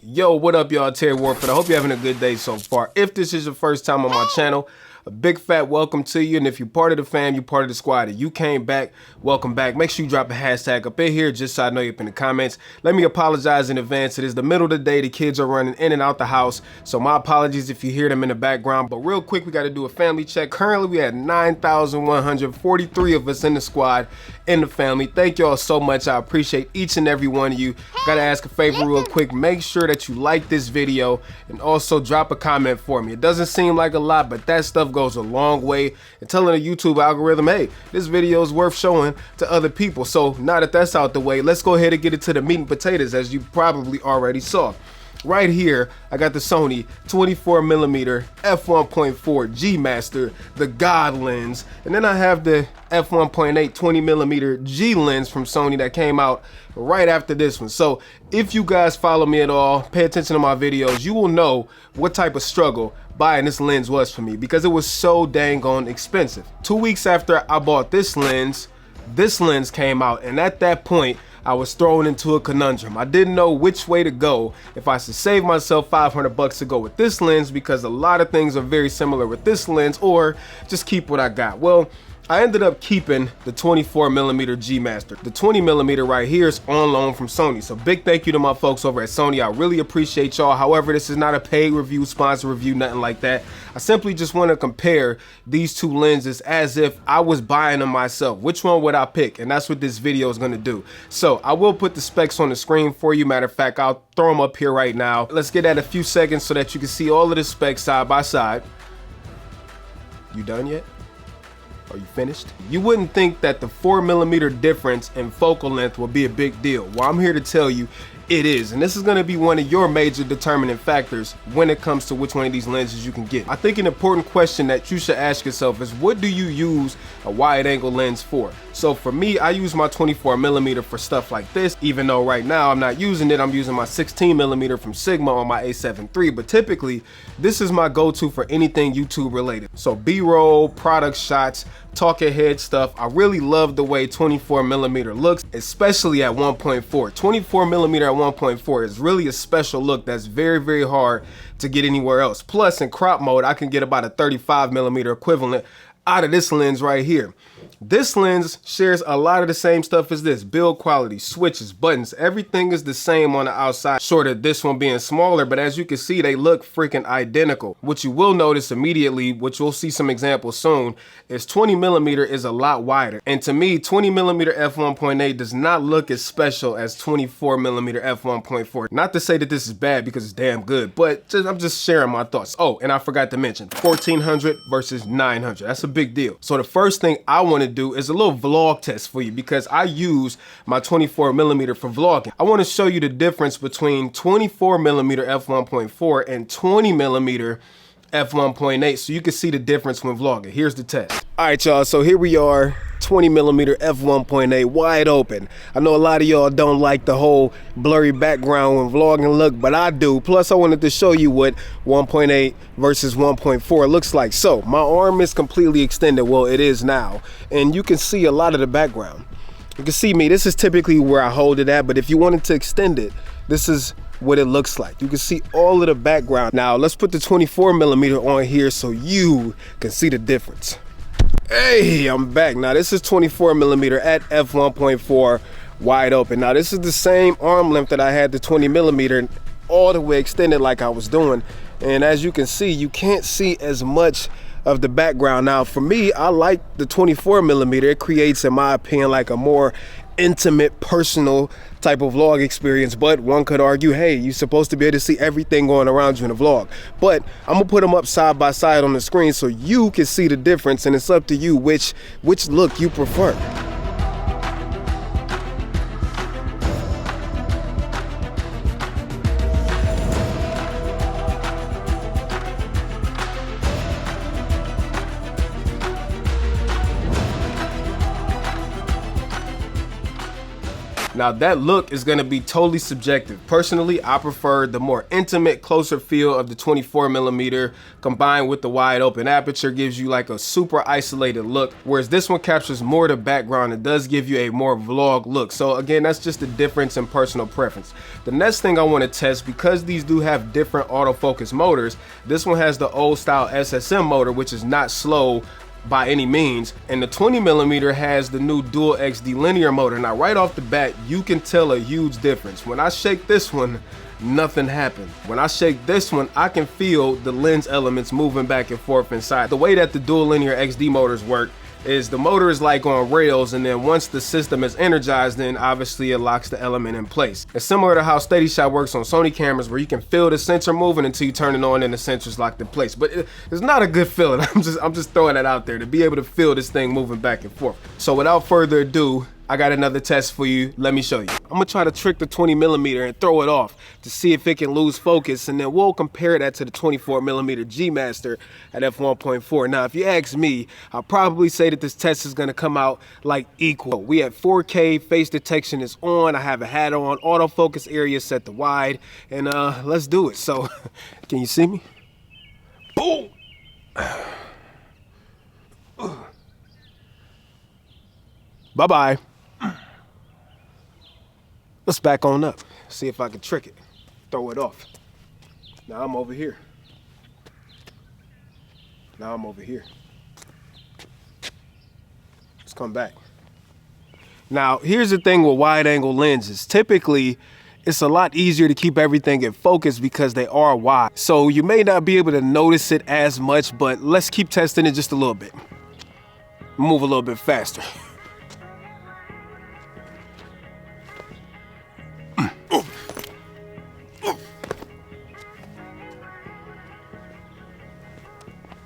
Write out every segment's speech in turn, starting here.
Yo, what up, y'all? Terry Warford. I hope you're having a good day so far. If this is your first time on my channel, a big fat welcome to you. And if you're part of the fam, you're part of the squad, and you came back, welcome back. Make sure you drop a hashtag up in here just so I know you're up in the comments. Let me apologize in advance. It is the middle of the day. The kids are running in and out the house, so my apologies if you hear them in the background. But real quick, we got to do a family check. Currently, we had 9,143 of us in the squad, in the family. Thank y'all so much. I appreciate each and every one of you. Gotta ask a favor real quick. Make sure that you like this video and also drop a comment for me. It doesn't seem like a lot, but that stuff goes a long way in telling the YouTube algorithm, hey, this video is worth showing to other people. So now that that's out the way, let's go ahead and get into the meat and potatoes, as you probably already saw. Right here, I got the Sony 24mm F1.4 G Master, the God lens, and then I have the F1.8 20mm G lens from Sony that came out right after this one. So if you guys follow me at all, pay attention to my videos, you will know what type of struggle buying this lens was for me, because it was so dang on expensive. 2 weeks after I bought this lens came out, and at that point, I was thrown into a conundrum. I didn't know which way to go, if I should save myself 500 bucks to go with this lens, because a lot of things are very similar with this lens, or just keep what I got. Well, I ended up keeping the 24mm G Master. The 20mm right here is on loan from Sony. So big thank you to my folks over at Sony. I really appreciate y'all. However, this is not a paid review, sponsor review, nothing like that. I simply just want to compare these two lenses as if I was buying them myself. Which one would I pick? And that's what this video is going to do. So I will put the specs on the screen for you. Matter of fact, I'll throw them up here right now. Let's get at a few seconds so that you can see all of the specs side by side. You done yet? Are you finished? You wouldn't think that the 4mm difference in focal length would be a big deal. Well, I'm here to tell you it is, and this is going to be one of your major determining factors when it comes to which one of these lenses you can get. I think an important question that you should ask yourself is, what do you use a wide angle lens for? So for me, I use my 24mm for stuff like this, even though right now I'm not using it. I'm using my 16mm from Sigma on my A7 III, but typically this is my go-to for anything YouTube related. So B-roll, product shots, talking head stuff. I really love the way 24mm looks, especially at 1.4. 24mm at 1.4 is really a special look that's very, very hard to get anywhere else. Plus, in crop mode, I can get about a 35mm equivalent out of this lens right here. This lens shares a lot of the same stuff as this. Build quality, switches, buttons, everything is the same on the outside, short of this one being smaller, but as you can see, they look freaking identical. What you will notice immediately, which we'll see some examples soon, is 20mm is a lot wider. And to me, 20mm f1.8 does not look as special as 24mm f1.4. Not to say that this is bad, because it's damn good, but I'm just sharing my thoughts. Oh, and I forgot to mention, 1400 versus 900. That's a big deal. So the first thing I want to do is a little vlog test for you, because I use my 24mm for vlogging. I want to show you the difference between 24mm f1.4 and 20mm f1.8 so you can see the difference when vlogging. Here's the test. All right, y'all, so here we are, 20mm f1.8 wide open. I know a lot of y'all don't like the whole blurry background when vlogging look, but I do. Plus, I wanted to show you what 1.8 versus 1.4 looks like. So my arm is completely extended. Well, it is now, and you can see a lot of the background. You can see me. This is typically where I hold it at, but if you wanted to extend it, this is what it looks like. You can see all of the background. Now let's put the 24mm on here so you can see the difference. Hey, I'm back. Now this is 24mm at f1.4 wide open. Now this is the same arm length that I had the 20mm all the way extended like I was doing. And as you can see, you can't see as much of the background. Now for me, I like the 24mm. It creates, in my opinion, like a more intimate, personal type of vlog experience. But one could argue, hey, you're supposed to be able to see everything going around you in a vlog. But I'm gonna put them up side by side on the screen so you can see the difference, and it's up to you which look you prefer. Now that look is gonna be totally subjective. Personally, I prefer the more intimate, closer feel of the 24mm combined with the wide open aperture gives you like a super isolated look, whereas this one captures more of the background. It does give you a more vlog look. So again, that's just a difference in personal preference. The next thing I wanna test, because these do have different autofocus motors, this one has the old style SSM motor, which is not slow by any means, and the 20mm has the new dual XD linear motor. Now right off the bat, you can tell a huge difference. When I shake this one, nothing happened. When I shake this one, I can feel the lens elements moving back and forth inside. The way that the dual linear XD motors work is the motor is like on rails, and then once the system is energized, then obviously it locks the element in place. It's similar to how Steady Shot works on Sony cameras, where you can feel the sensor moving until you turn it on and the sensor's locked in place. But it's not a good feeling. I'm just throwing that out there to be able to feel this thing moving back and forth. So without further ado, I got another test for you. Let me show you. I'm gonna try to trick the 20mm and throw it off to see if it can lose focus, and then we'll compare that to the 24mm G Master at F1.4. Now, if you ask me, I'll probably say that this test is gonna come out like equal. We have 4K, face detection is on, I have a hat on, autofocus area set to wide, and let's do it. So, can you see me? Boom! Bye-bye. Let's back on up. See if I can trick it. Throw it off. Now I'm over here. Now I'm over here. Let's come back. Now, here's the thing with wide angle lenses. Typically, it's a lot easier to keep everything in focus because they are wide. So you may not be able to notice it as much, but let's keep testing it just a little bit. Move a little bit faster.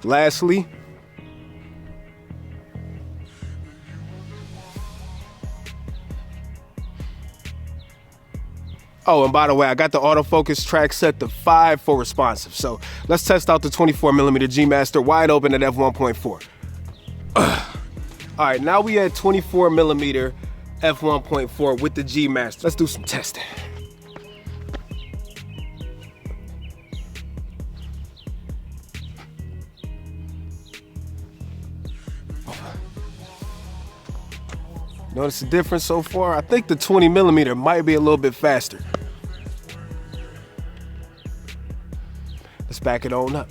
Lastly, oh, and by the way, I got the autofocus track set to 5 for responsive. So let's test out the 24mm G Master wide open at f1.4. All right, now we at 24mm f1.4 with the G Master. Let's do some testing. Notice the difference so far? I think the 20mm might be a little bit faster. Let's back it on up.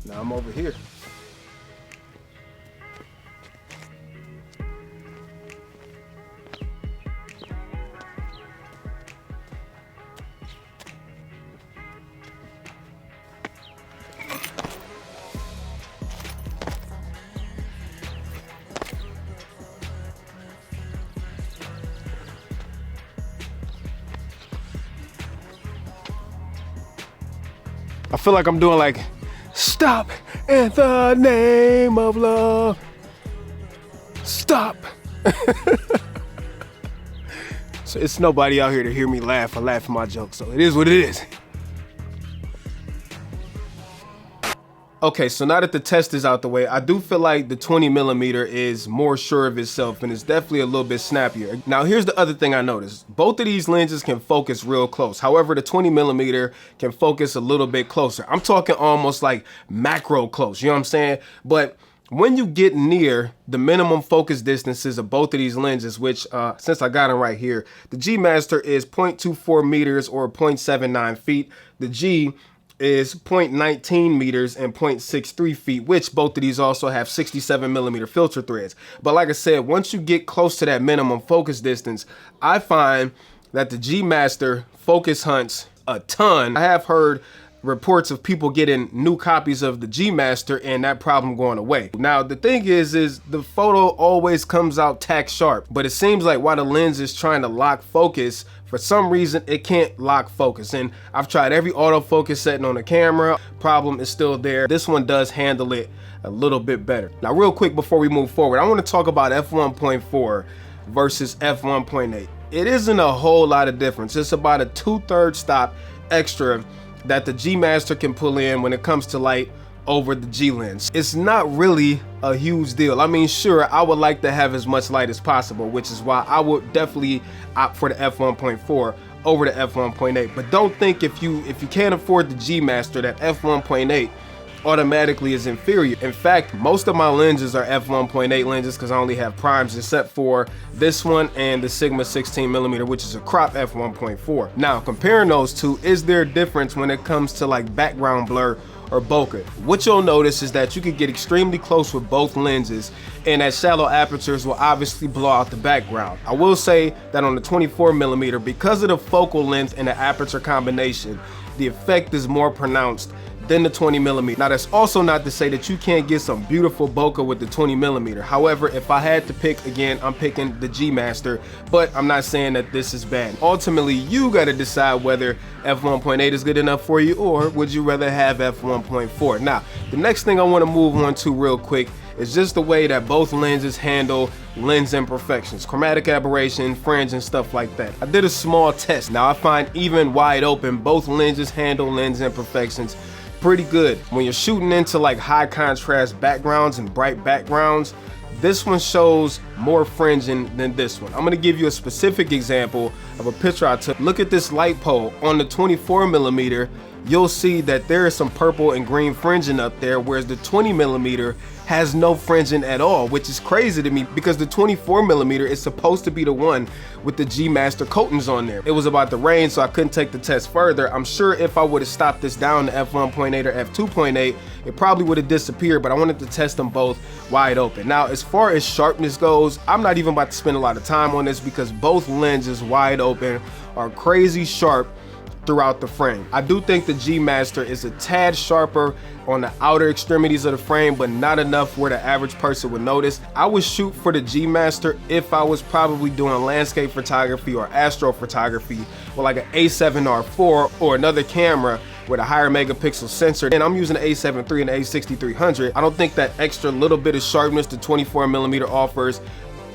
Now I'm over here. I feel like I'm doing like, stop in the name of love. Stop. So it's nobody out here to hear me laugh or laugh at my jokes, so it is what it is. Okay, so now that the test is out the way, I do feel like the 20mm is more sure of itself and it's definitely a little bit snappier. Now here's the other thing I noticed. Both of these lenses can focus real close. However, the 20mm can focus a little bit closer. I'm talking almost like macro close, you know what I'm saying? But when you get near the minimum focus distances of both of these lenses, which since I got them right here, the G Master is 0.24 meters or 0.79 feet. The G is 0.19 meters and 0.63 feet, which both of these also have 67mm filter threads. But like I said, once you get close to that minimum focus distance, I find that the G Master focus hunts a ton. I have heard reports of people getting new copies of the G Master and that problem going away. Now the thing is the photo always comes out tack sharp, but it seems like while the lens is trying to lock focus, for some reason it can't lock focus. And I've tried every autofocus setting on the camera, problem is still there. This one does handle it a little bit better. Now real quick before we move forward, I want to talk about f1.4 versus f1.8. It isn't a whole lot of difference. It's about a 2/3 stop extra that the G Master can pull in when it comes to light over the G lens. It's not really a huge deal. I mean, sure, I would like to have as much light as possible, which is why I would definitely opt for the f1.4 over the f1.8. But don't think if you can't afford the G Master that f1.8 automatically is inferior. In fact, most of my lenses are f1.8 lenses because I only have primes, except for this one and the Sigma 16mm, which is a crop f1.4. Now, comparing those two, is there a difference when it comes to like background blur or bokeh? What you'll notice is that you can get extremely close with both lenses, and at shallow apertures will obviously blow out the background. I will say that on the 24mm, because of the focal length and the aperture combination, the effect is more pronounced than the 20mm. Now, that's also not to say that you can't get some beautiful bokeh with the 20mm. However, if I had to pick, again, I'm picking the G Master, but I'm not saying that this is bad. Ultimately, you got to decide whether f1.8 is good enough for you, or would you rather have f1.4. Now, the next thing I want to move on to real quick is just the way that both lenses handle lens imperfections, chromatic aberration, fringe, and stuff like that. I did a small test. Now, I find even wide open, both lenses handle lens imperfections pretty good. When you're shooting into like high contrast backgrounds and bright backgrounds, this one shows more fringing than this one. I'm gonna give you a specific example of a picture I took. Look at this light pole. On the 24mm, you'll see that there is some purple and green fringing up there, whereas the 20mm has no fringing at all, which is crazy to me because the 24mm is supposed to be the one with the G Master coatings on there. It was about to rain, so I couldn't take the test further. I'm sure if I would have stopped this down to f1.8 or f2.8, it probably would have disappeared, but I wanted to test them both wide open. Now, as far as sharpness goes, I'm not even about to spend a lot of time on this because both lenses wide open are crazy sharp throughout the frame. I do think the G Master is a tad sharper on the outer extremities of the frame, but not enough where the average person would notice. I would shoot for the G Master if I was probably doing landscape photography or astrophotography with like an A7R4 or another camera with a higher megapixel sensor. And I'm using the A7 III and the A6300. I don't think that extra little bit of sharpness the 24mm offers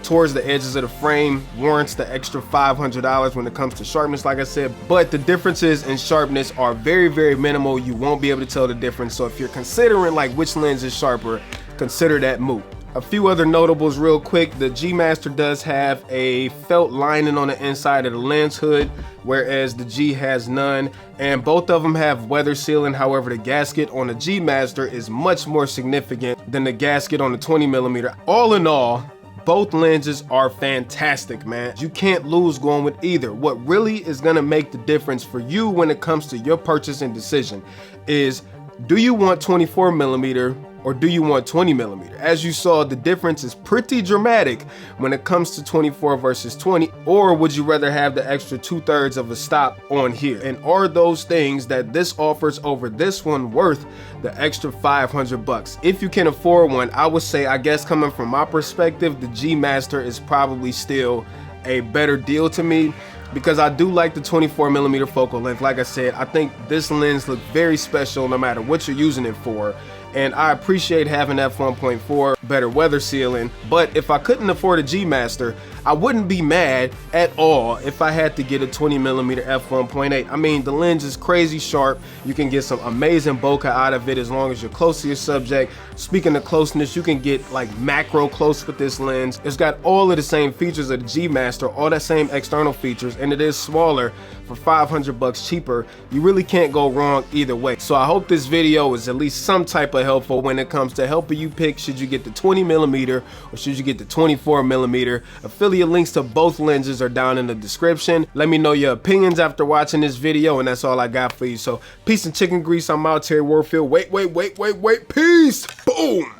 towards the edges of the frame warrants the extra $500 when it comes to sharpness, like I said, but the differences in sharpness are very, very minimal. You won't be able to tell the difference. So if you're considering like which lens is sharper, consider that moot. A few other notables real quick. The G Master does have a felt lining on the inside of the lens hood, whereas the G has none, and both of them have weather sealing. However, the gasket on the G Master is much more significant than the gasket on the 20mm. All in all, both lenses are fantastic, man. You can't lose going with either. What really is gonna make the difference for you when it comes to your purchasing decision is, do you want 24mm or do you want 20mm? As you saw, the difference is pretty dramatic when it comes to 24 versus 20, or would you rather have the extra 2/3 of a stop on here? And are those things that this offers over this one worth the extra $500? If you can afford one, I would say, I guess coming from my perspective, the G Master is probably still a better deal to me, because I do like the 24mm focal length. Like I said, I think this lens looks very special no matter what you're using it for. And I appreciate having f1.4, better weather sealing. But if I couldn't afford a G Master, I wouldn't be mad at all if I had to get a 20mm f1.8. I mean, the lens is crazy sharp. You can get some amazing bokeh out of it as long as you're close to your subject. Speaking of closeness, you can get like macro close with this lens. It's got all of the same features of the G Master, all the same external features, and it is smaller for $500 cheaper. You really can't go wrong either way. So I hope this video is at least some type of helpful when it comes to helping you pick, should you get the 20mm or should you get the 24mm. Affiliate links to both lenses are down in the description. Let me know your opinions after watching this video, and that's all I got for you. So peace and chicken grease. I'm out, Terry Warfield. Wait, peace. Boom.